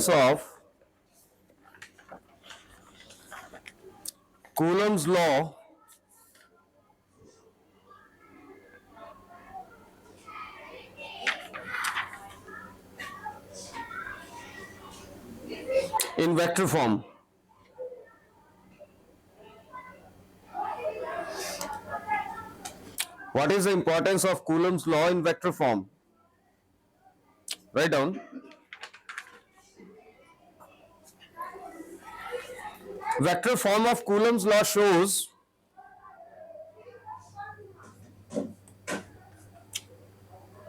importance of Coulomb's law in vector form. What is the importance of Coulomb's law in vector form? Write down. Vector form of Coulomb's law shows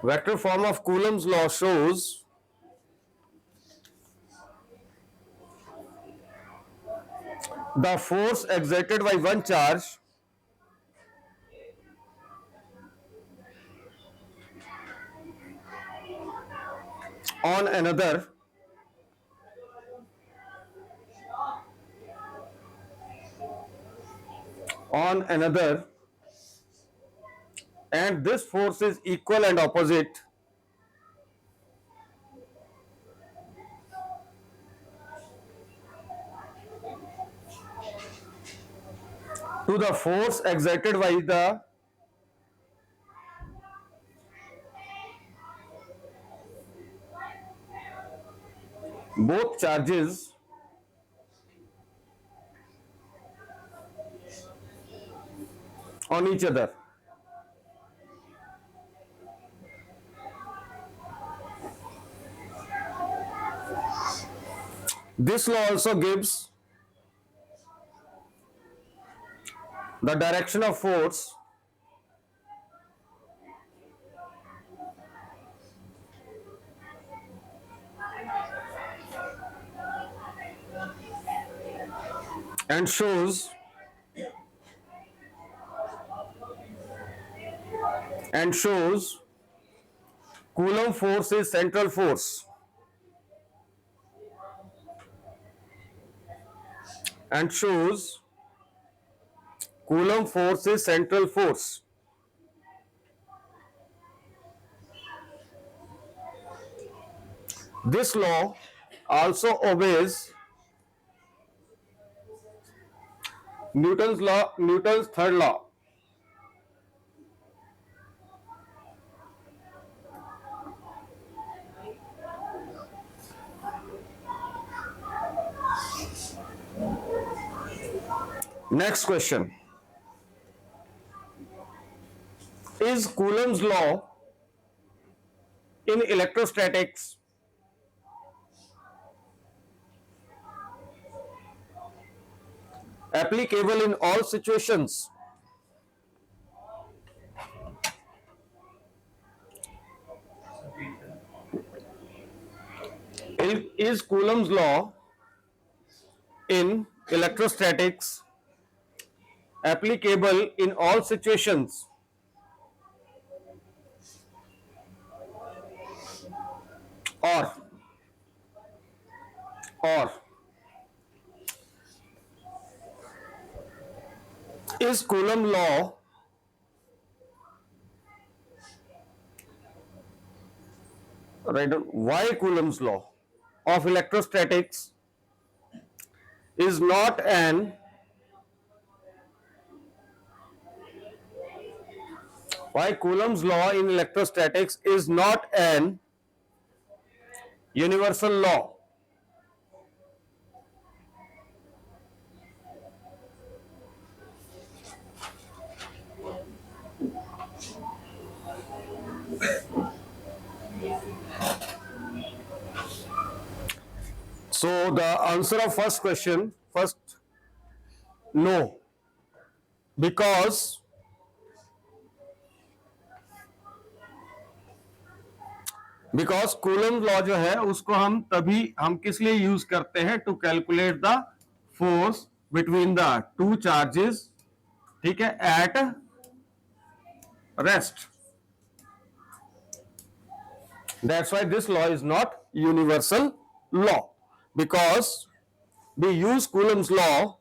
vector form of Coulomb's law shows the force exerted by one charge on another and this force is equal and opposite to the force exerted by the both charges on each other. This law also gives the direction of force and shows Coulomb force is central force and shows Coulomb force is central force. This law also obeys Newton's third law. Next question. Is Coulomb's law in electrostatics applicable in all situations? Is Coulomb's law in electrostatics applicable in all situations? Or is Coulomb law why Coulomb's law of electrostatics is not an why Coulomb's law in electrostatics is not an universal law? So the answer of first question, no, because Coulomb law जो है उसको हम किस लिए use करते हैं? To calculate the force between the two charges, ठीक है, at rest. That's why this law is not universal law, because we use Coulomb's law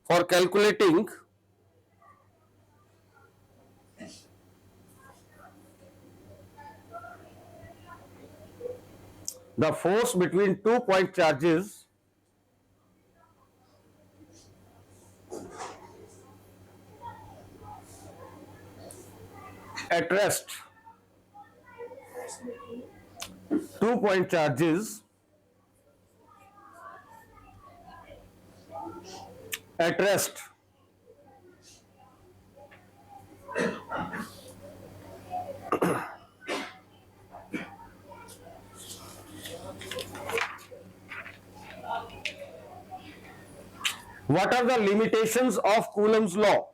for calculating the force between 2 point charges at rest, 2 point charges at rest What are the limitations of Coulomb's law?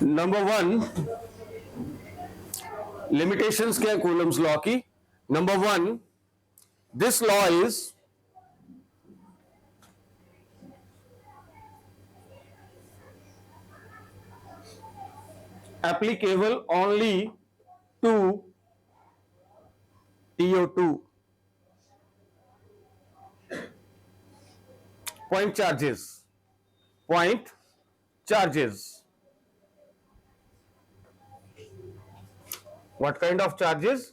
Number one, limitations क्या है Coulomb's law की? Number one, this law is applicable only to TO2 point charges. Point charges. What kind of charges?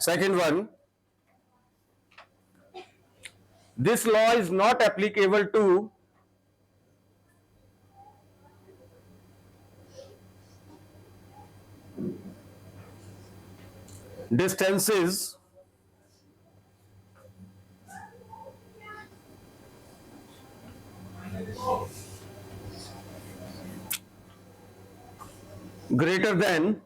Second one, this law is not applicable to distances greater than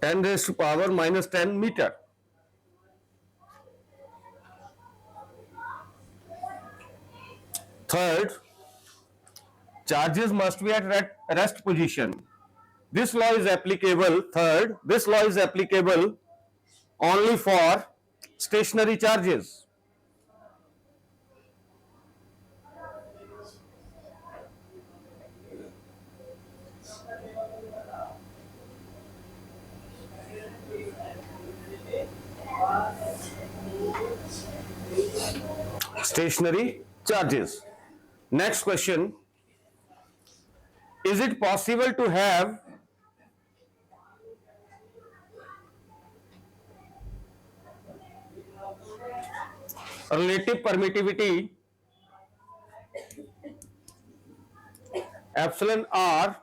10 raised to power minus 10 meter. Third, charges must be at rest position. This law is applicable, third, this law is applicable only for stationary charges. Stationary charges. Next question. Is it possible to have relative permittivity epsilon r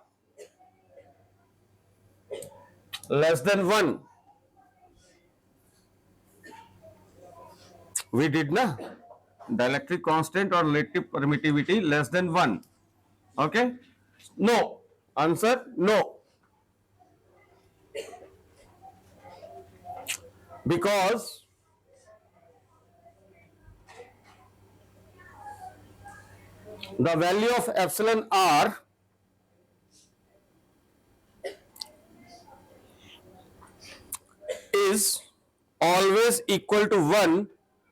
less than 1? We did na? Dielectric constant or relative permittivity less than 1. Okay? No. Answer, no. Because the value of epsilon r is always equal to 1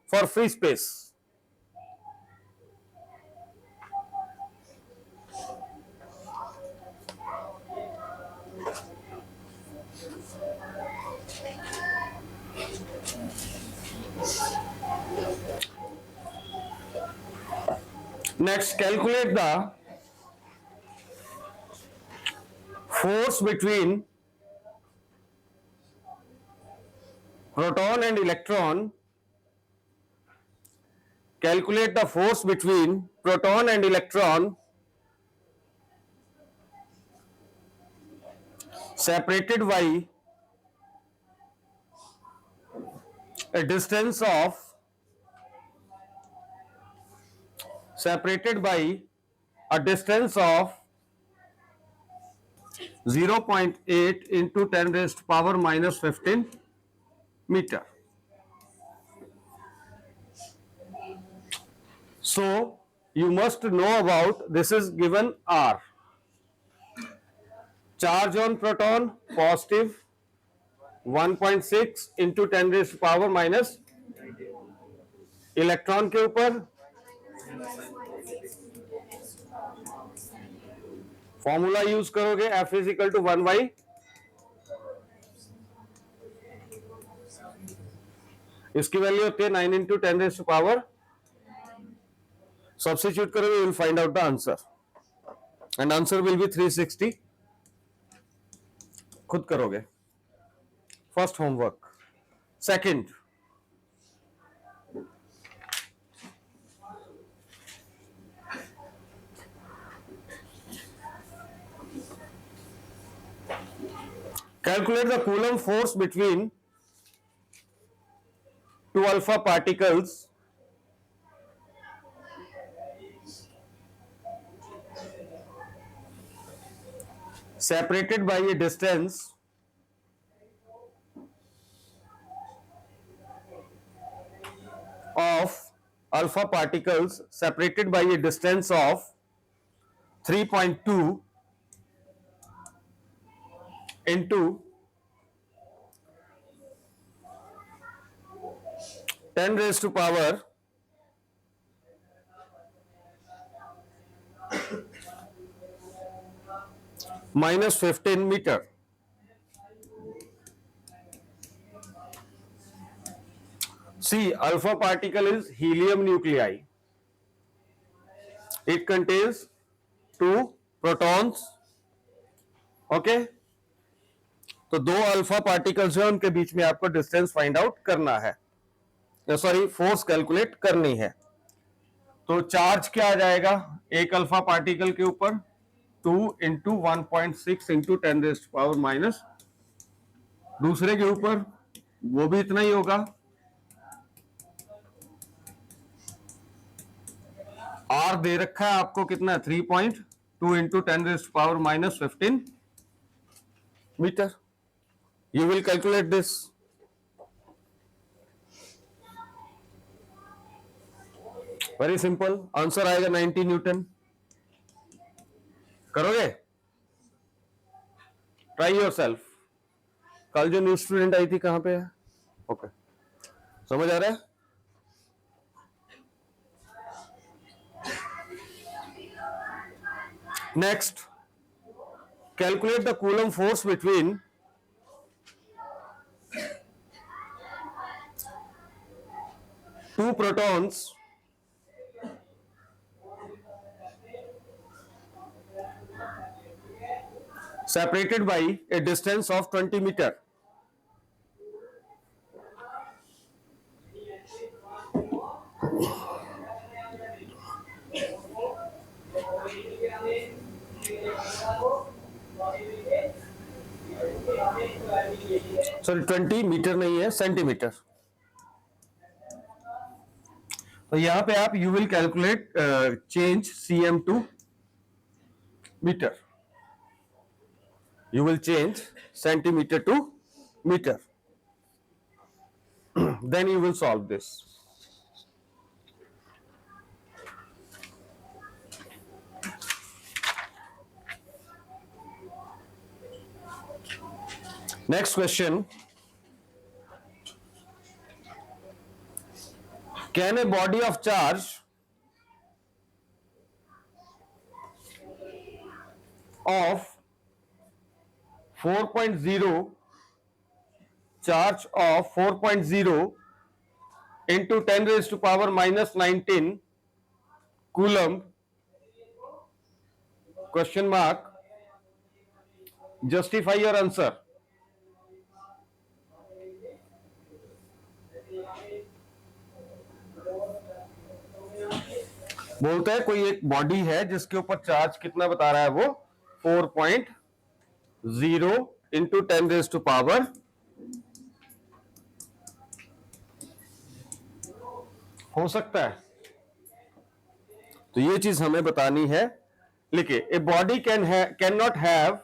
for free space. Next, calculate the force between proton and electron. Calculate the force between proton and electron separated by a distance of 0.8 into 10 raised to power minus 15 meter. So you must know about, this is given R. Charge on proton positive 1.6 into 10 raised to power minus, electron के ऊपर formula use करोगे, F is equal to 1/, इसकी value होती है 9 into 10 raise to power, substitute करोगे, you will find out the answer, and answer will be 360. खुद करोगे. First homework. Second, calculate the Coulomb force between two alpha particles separated by a distance of alpha particles separated by a distance of 3.2 into 10 raised to power minus 15 meter. See, alpha particle is helium nuclei. It contains 2 protons. Okay? तो 2 alpha particles हैं, उनके बीच में आपको distance find out करना है, sorry force calculate करनी है. तो चार्ज क्या आ जाएगा एक अल्फा पार्टिकल के ऊपर? 2 into 1.6 into 10 raise to power minus, दूसरे के ऊपर वो भी इतना ही होगा. आर दे रखा है आपको कितना? 3.2 into 10 raise to power minus 15 metre. You will calculate this. Very simple. Answer आएगा 90 न्यूटन. करोगे? Try yourself. कल जो न्यू स्टूडेंट आई थी कहां पे है? ओके, समझ आ रहा है? Next, calculate the Coulomb force between two protons separated by a distance of 20 meter. Sorry 20 metre नहीं है, सेंटीमीटर. तो यहां पे आप you will calculate change cm to metre. You will change centimeter to meter. Then you will solve this. Next question. Can a body of charge of 4.0 charge of 4.0 into 10 raised to power minus 19 coulomb question mark justify your answer? बोलता है कोई एक body है जिसके ऊपर charge कितना बता रहा है वो 4.0 इंटू 10 रेज़ टू पावर हो सकता है. तो ये चीज हमें बतानी है. लिखिए, a body can not have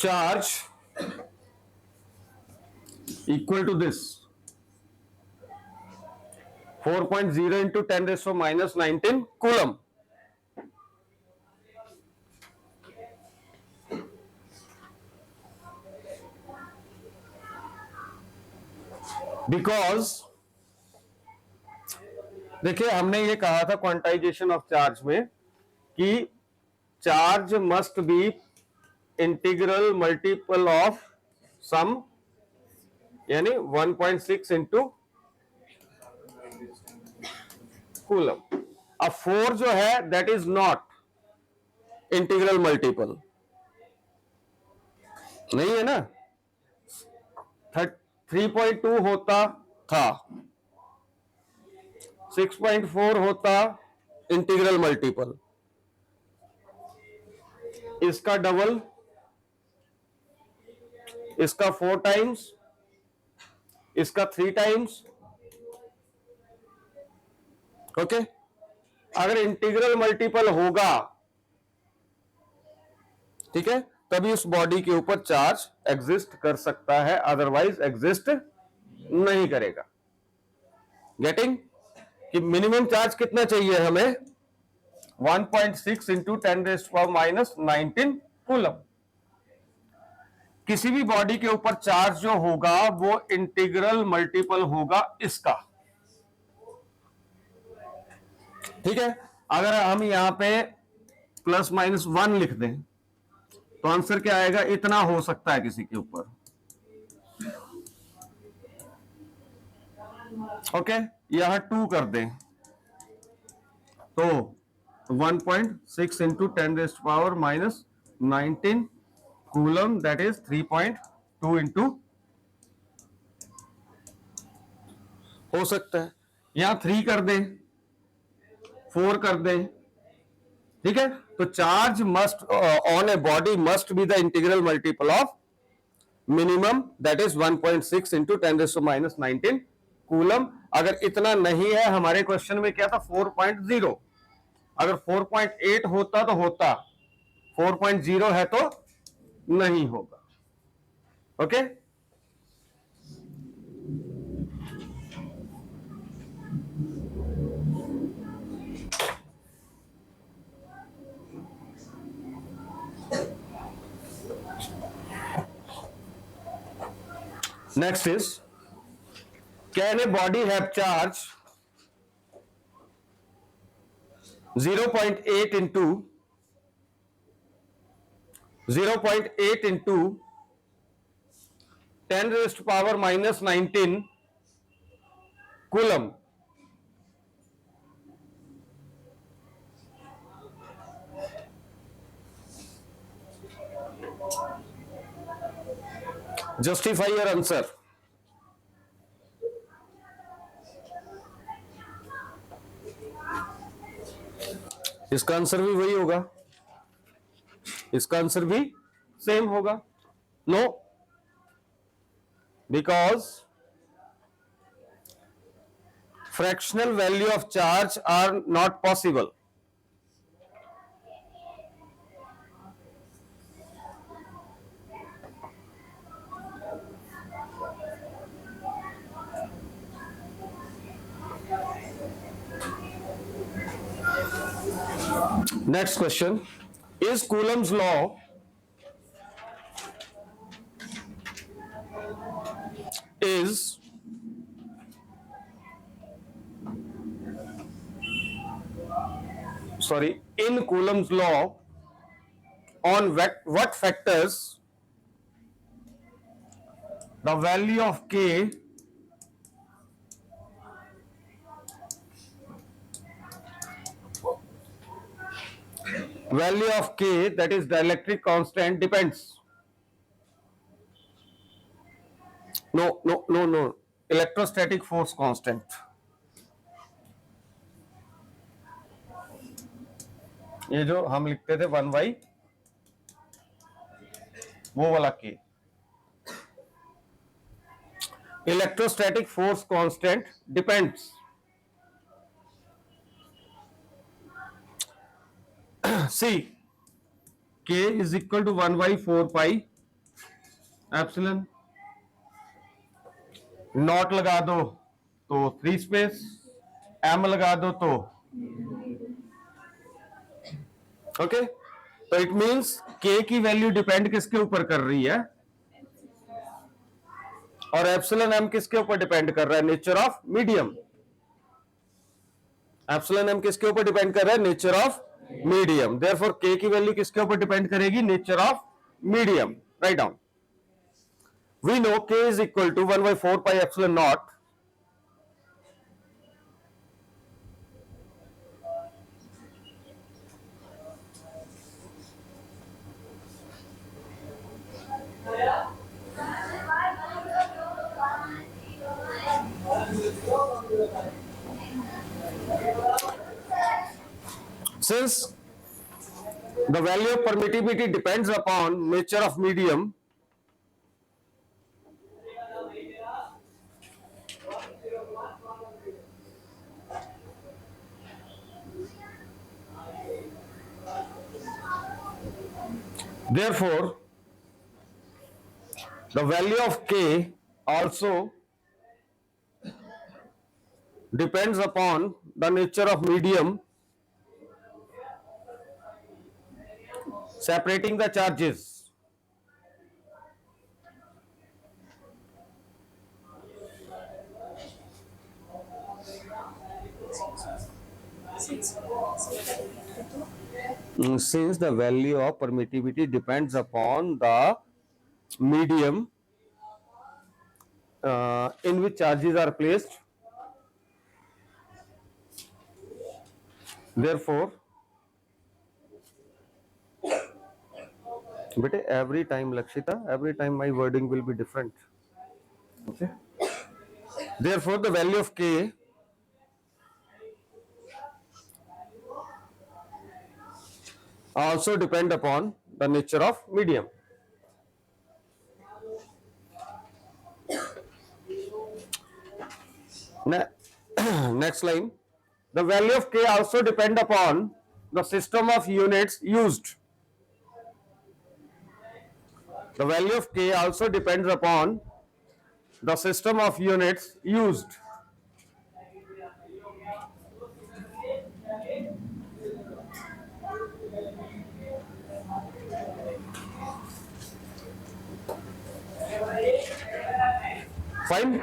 charge equal to this 4.0 into 10 raised to minus 19 coulomb. Because देखिए हमने ये कहा था क्वांटाइजेशन ऑफ चार्ज में कि charge must be integral multiple of some, यानी 1.6 इंटू कूलम। अब 4 जो है that is not integral multiple, नहीं है ना। 3.2 होता था, 6.4 होता इंटीग्रल मल्टीपल, इसका डबल, इसका 4 टाइम्स, इसका 3 टाइम्स। ओके, अगर इंटीग्रल मल्टीपल होगा, ठीक है, तभी उस बॉडी के ऊपर चार्ज एग्जिस्ट कर सकता है, अदरवाइज एग्जिस्ट नहीं करेगा। गेटिंग कि मिनिमम चार्ज कितना चाहिए हमें, 1.6 इंटू 10⁻⁻19 कूलम। किसी भी बॉडी के ऊपर चार्ज जो होगा वो इंटीग्रल मल्टीपल होगा इसका, ठीक है। अगर हम यहां पे +-1 लिख दें तो आंसर क्या आएगा, इतना हो सकता है किसी के ऊपर। ओके, यहां 2 कर दें तो 1.6 into 10⁻⁻19 coulomb, that is 3.2 into, हो सकता है यहां 3 कर दें, 4 कर दें, ठीक है। तो charge must on a body must be the integral multiple of minimum, that is 1.6 into 10⁻⁻19 coulomb. अगर इतना नहीं है, हमारे क्वेश्चन में क्या था 4.0, अगर 4.8 होता तो होता, 4.0 है तो नहीं होगा। Okay, next is, can a body have charge 0.8 into 10⁻⁻19 coulomb? Justify your answer. इसका आंसर भी वही होगा, इसका आंसर भी सेम होगा। No, because fractional value of charge are not possible. Next question, is Coulomb's law is in Coulomb's law on what factors the value of K that is dielectric constant depends? No, electrostatic force constant. ये जो हम लिखते थे 1/, वो वाला K, electrostatic force constant depends. See K is equal to 1/4 pi epsilon, not लगा दो तो फ्री स्पेस, M लगा दो तो ओके। तो इट मींस K की वैल्यू डिपेंड किसके ऊपर कर रही है, और एप्सिलॉन एम किसके ऊपर डिपेंड कर रहा है? Nature of medium. Epsilon M किसके ऊपर डिपेंड कर रहा है? Nature of medium. देयरफॉर के की वैल्यू किसके ऊपर डिपेंड करेगी? Nature of medium. Right down. We know K is equal to 1/4 pi epsilon naught since the value of permittivity depends upon nature of medium, therefore the value of K also depends upon the nature of medium separating the charges. Since the value of permittivity depends upon the medium in which charges are placed, therefore but every time Lakshita, every time my wording will be different. Okay. Therefore the value of K also depend upon the nature of medium. Next line. The value of K also depend upon the system of units used. The value of K also depends upon the system of units used. Fine.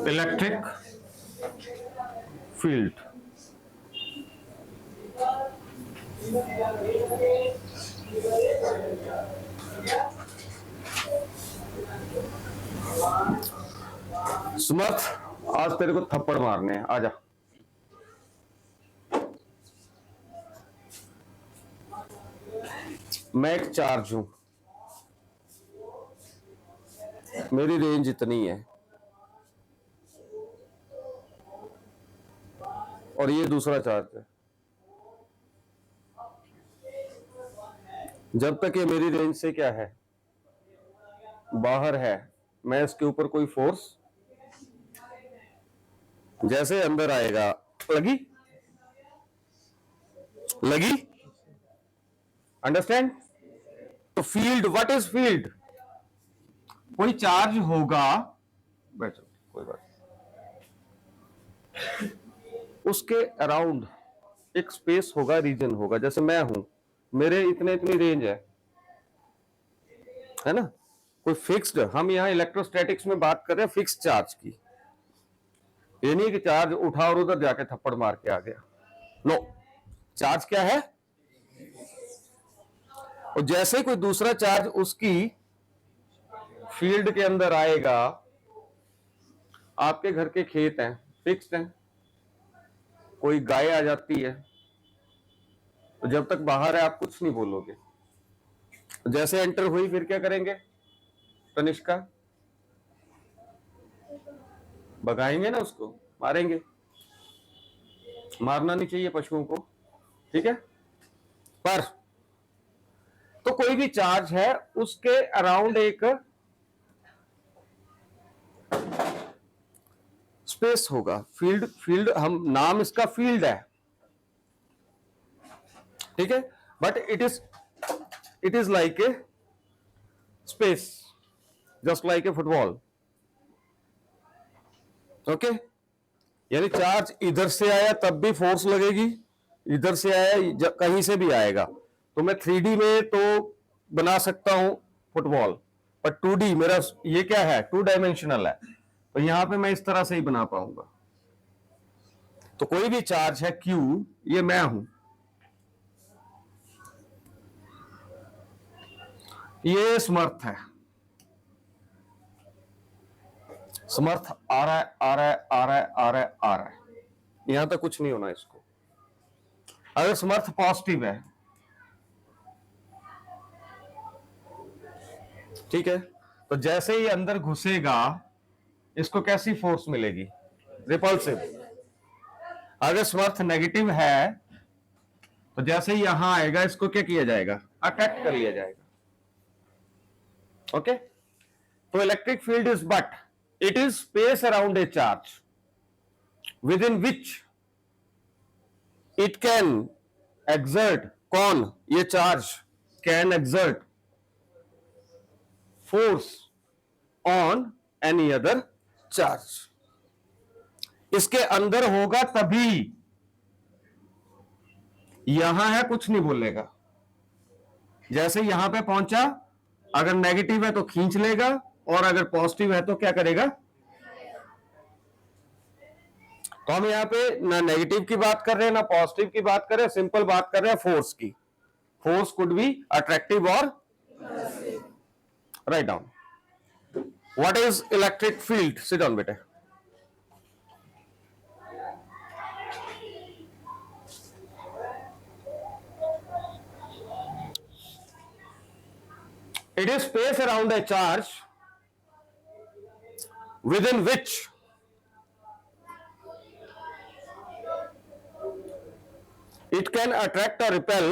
Electric field. सुमत, आज तेरे को थप्पड़ मारने हैं, आजा। मैं एक charge हूं, मेरी रेंज इतनी है और ये दूसरा चार्ज है। जब तक ये मेरी रेंज से क्या है, बाहर है, मैं इसके ऊपर कोई फोर्स, जैसे अंदर आएगा, लगी लगी, अंडरस्टैंड? तो फील्ड, व्हाट इज फील्ड? कोई चार्ज होगा, बैठो कोई बात, उसके अराउंड एक स्पेस होगा, रीजन होगा। जैसे मैं हूं, मेरे इतनी रेंज है ना, कोई फिक्स्ड। हम यहां इलेक्ट्रोस्टैटिक्स में बात कर रहे हैं फिक्स्ड चार्ज की। ये नहीं कि चार्ज उठा और उधर जाके थप्पड़ मार के आ गया। नो, चार्ज क्या है? और जैसे कोई दूसरा चार्ज उसकी फील्ड के अंदर आएगा, आपके घर के खेत हैं, फिक्स्ड हैं, कोई गाय आ जाती है, तो जब तक बाहर है आप कुछ नहीं बोलोगे। जैसे एंटर हुई फिर क्या करेंगे तनिष्का? भगाएंगे ना उसको, मारेंगे। मारना नहीं चाहिए पशुओं को, ठीक है? पर तो कोई भी चार्ज है, उसके अराउंड एक स्पेस होगा, फील्ड। फील्ड हम, नाम इसका फील्ड है, ठीक है? But it is like a space, just like a football. Okay, यानी चार्ज इधर से आया तब भी फोर्स लगेगी, इधर से आया कहीं से भी आएगा। तो मैं 3D में तो बना सकता हूं फुटबॉल, पर 2D मेरा ये क्या है, 2 डायमेंशनल है, तो यहां पे मैं इस तरह से ही बना पाऊंगा। तो कोई भी चार्ज है Q, ये मैं हूं, ये समर्थ है, समर्थ आ रहा है आ रहा है आ रहा है आ रहा है आ रहा है, यहां तक कुछ नहीं होना इसको। अगर समर्थ पॉजिटिव है, ठीक है, तो जैसे ही अंदर घुसेगा इसको कैसी फोर्स मिलेगी, रिपल्सिव। अगर समर्थ नेगेटिव है तो जैसे ही यहां आएगा इसको क्या किया जाएगा, अट्रैक्ट कर लिया जाएगा। ओके, तो electric field is but it is space around a charge with in which it can exert, कौन, ये charge can exert force on any other charge. इसके अंदर होगा तभी, यहां है कुछ नहीं बोलेगा। जैसे यहां पे पहुंचा, अगर नेगेटिव है तो खींच लेगा, और अगर पॉजिटिव है तो क्या करेगा। तो हम यहां पे ना नेगेटिव की बात कर रहे हैं ना पॉजिटिव की बात कर रहे हैं, सिंपल बात कर रहे हैं फोर्स की। फोर्स कुड बी अट्रैक्टिव और right down. What is electric field, sit down बेटे। It is space around a charge within which it can attract or repel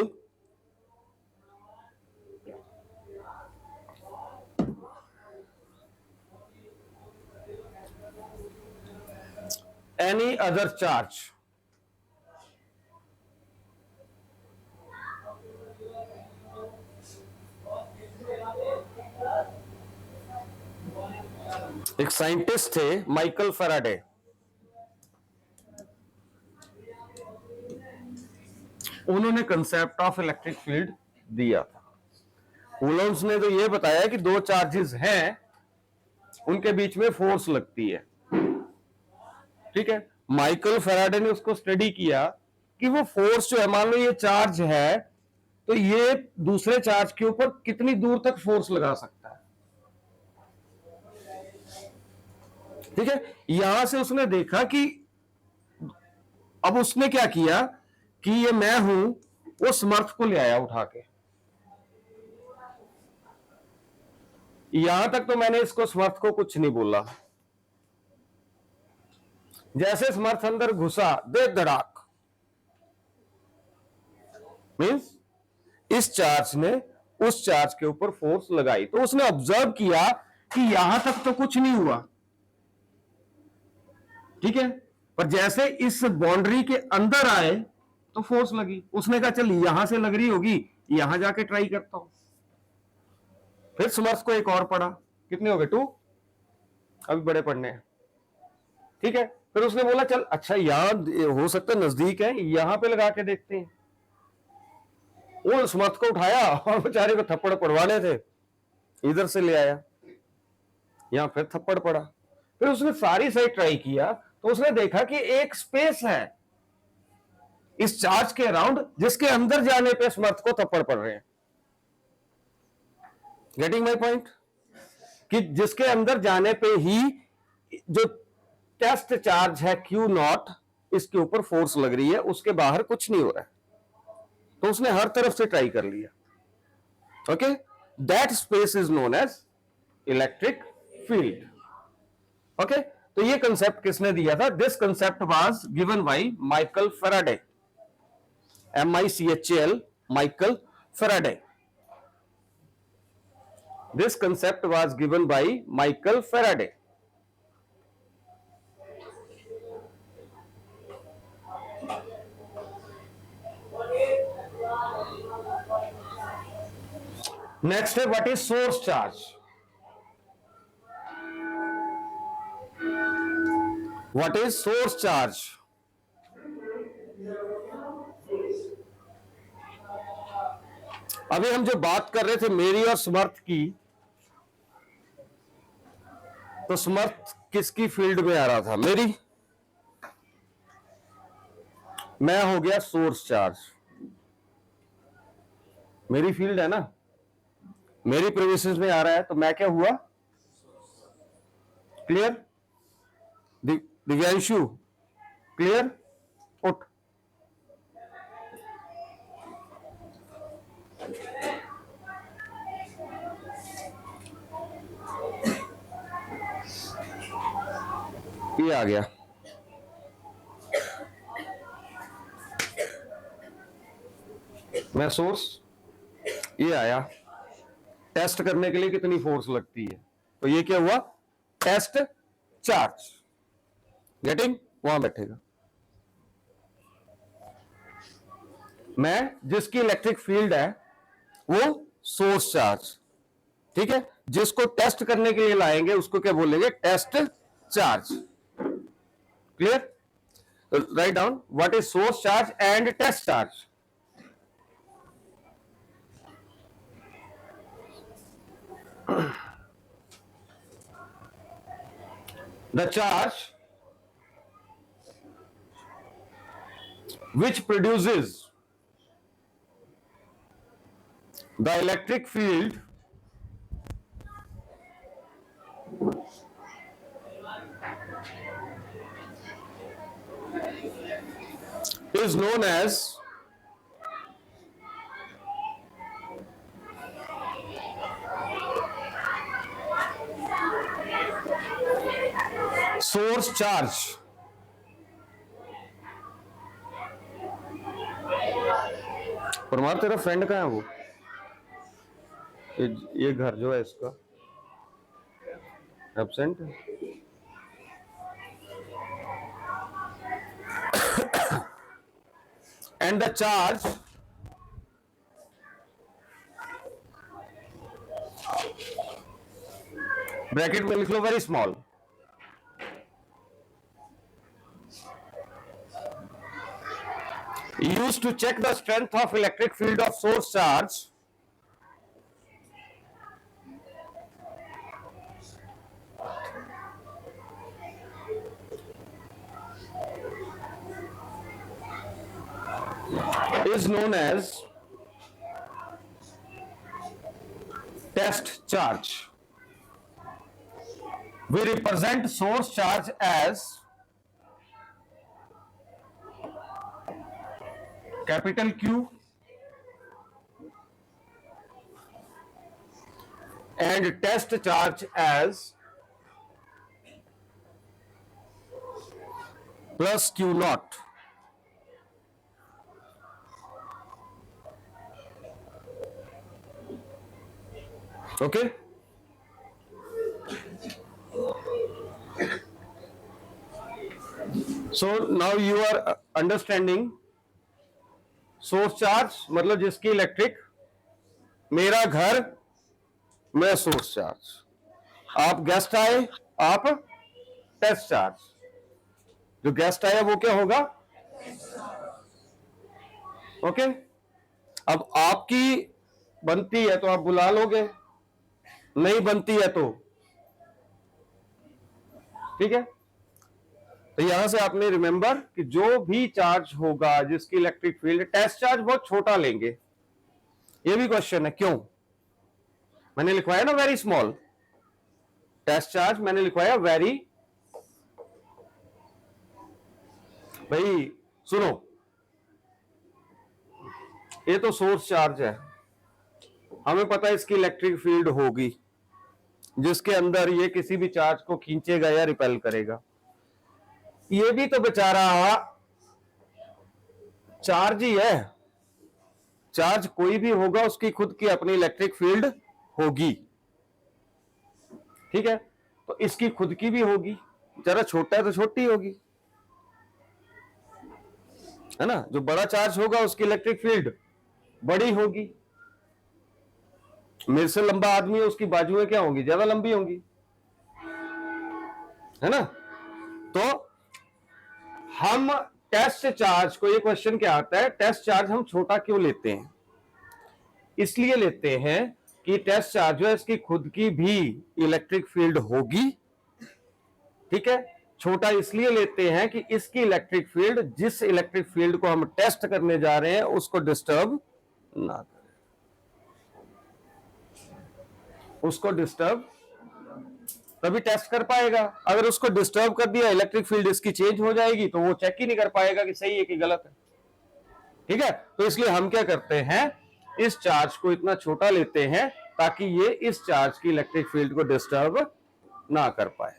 any other charge. एक साइंटिस्ट थे Michael Faraday, उन्होंने concept of electric field दिया था। Coulomb's ने तो यह बताया कि दो चार्जेस हैं, उनके बीच में फोर्स लगती है, ठीक है। माइकल फैराडे ने उसको स्टडी किया कि वो फोर्स जो है, मान लो ये चार्ज है, तो ये दूसरे चार्ज के ऊपर कितनी दूर तक फोर्स लगा सकता है, ठीक है। यहां से उसने देखा कि अब उसने क्या किया कि ये मैं हूं, वो समर्थ को ले आया उठा के। यहां तक तो मैंने इसको समर्थ को कुछ नहीं बोला। जैसे समर्थ अंदर घुसा, दे धड़ाक, मीन्स इस चार्ज ने उस चार्ज के ऊपर फोर्स लगाई, तो उसने ऑब्जर्व किया कि यहां तक तो कुछ नहीं हुआ, ठीक है, पर जैसे इस बाउंड्री के अंदर आए तो फोर्स लगी। उसने कहा चल यहां से लग रही होगी, यहां जाके ट्राई करता हूं। फिर समर्थ को एक और पढ़ा, कितने हो गए, 2, अभी बड़े पढ़ने हैं, ठीक है। फिर उसने बोला चल अच्छा यहां हो सकता है नजदीक है, यहां पे लगा के देखते हैं। वो समर्थ को उठाया और बेचारे को थप्पड़ पड़वाने थे, इधर से ले आया, यहां फिर थप्पड़ पड़ा। फिर उसने सारी साइड ट्राई किया, तो उसने देखा कि एक स्पेस है इस चार्ज के अराउंड, जिसके अंदर जाने पे समर्थ को थप्पड़ पड़ रहे हैं। गेटिंग माई पॉइंट, कि जिसके अंदर जाने पे ही जो टेस्ट चार्ज है Q0, इसके ऊपर फोर्स लग रही है, उसके बाहर कुछ नहीं हो रहा है। तो उसने हर तरफ से ट्राई कर लिया। Okay, that space is known as electric field. Okay, तो ये कंसेप्ट किसने दिया था? This concept was given by Michael Faraday, MICHAL, Michael Faraday. This concept was given by Michael Faraday. Next, what is source charge? What is source charge? अभी हम जो बात कर रहे थे मेरी और समर्थ की, तो समर्थ किसकी फील्ड में आ रहा था? मेरी। मैं हो गया सोर्स चार्ज, मेरी फील्ड है ना, मेरी प्रेमिसेस में आ रहा है, तो मैं क्या हुआ? क्लियर? दिव्यांशु क्लियर? उठ। ये आ गया, मैं सोर्स, ये आया। टेस्ट करने के लिए कितनी फोर्स लगती है, तो ये क्या हुआ? Test charge. गेटिंग? वहां बैठेगा। मैं जिसकी इलेक्ट्रिक फील्ड है वो सोर्स चार्ज, ठीक है? जिसको टेस्ट करने के लिए लाएंगे उसको क्या बोलेंगे? Test charge. Clear? Write down what is source charge and test charge. The charge which produces the electric field is known as source charge। Parmar तेरा फ्रेंड कहाँ है? वो ये घर जो है इसका एब्सेंट है। एंड द चार्ज ब्रैकेट में लिख लो very small, used to check the strength of electric field of source charge is known as test charge. We represent source charge as capital Q and test charge as plus Q naught. Okay? So now you are understanding source charge मतलब जिसकी electric, मेरा घर, मैं source charge, आप guest आए, आप test charge. जो guest आया वो क्या होगा? ओके? अब आपकी बनती है तो आप बुला लोगे, नहीं बनती है तो ठीक है। तो यहां से आपने रिमेंबर कि जो भी चार्ज होगा जिसकी इलेक्ट्रिक फील्ड, टेस्ट चार्ज बहुत छोटा लेंगे। ये भी क्वेश्चन है, क्यों? मैंने लिखवाया ना वेरी स्मॉल, टेस्ट चार्ज मैंने लिखवाया वेरी। भाई सुनो, ये तो सोर्स चार्ज है, हमें पता है इसकी इलेक्ट्रिक फील्ड होगी जिसके अंदर ये किसी भी चार्ज को खींचेगा या रिपेल करेगा। ये भी तो बेचारा चार्ज ही है, चार्ज कोई भी होगा उसकी खुद की अपनी इलेक्ट्रिक फील्ड होगी, ठीक है? तो इसकी खुद की भी होगी, जरा छोटा है तो छोटी होगी, है ना? जो बड़ा चार्ज होगा उसकी इलेक्ट्रिक फील्ड बड़ी होगी। मेरे से लंबा आदमी है, उसकी बाजुएं क्या होंगी? ज्यादा लंबी होंगी, है ना? तो हम टेस्ट चार्ज को, ये क्वेश्चन क्या आता है, टेस्ट चार्ज हम छोटा क्यों लेते हैं? इसलिए लेते हैं कि टेस्ट चार्ज जो है इसकी खुद की भी इलेक्ट्रिक फील्ड होगी, ठीक है। छोटा इसलिए लेते हैं कि इसकी इलेक्ट्रिक फील्ड, जिस इलेक्ट्रिक फील्ड को हम टेस्ट करने जा रहे हैं, उसको डिस्टर्ब ना करे, उसको डिस्टर्ब, तभी टेस्ट कर पाएगा। अगर उसको डिस्टर्ब कर दिया, इलेक्ट्रिक फील्ड इसकी चेंज हो जाएगी, तो वो चेक ही नहीं कर पाएगा कि सही है कि गलत है, ठीक है। तो इसलिए हम क्या करते हैं, इस चार्ज को इतना छोटा लेते हैं ताकि ये इस चार्ज की इलेक्ट्रिक फील्ड को डिस्टर्ब ना कर पाए।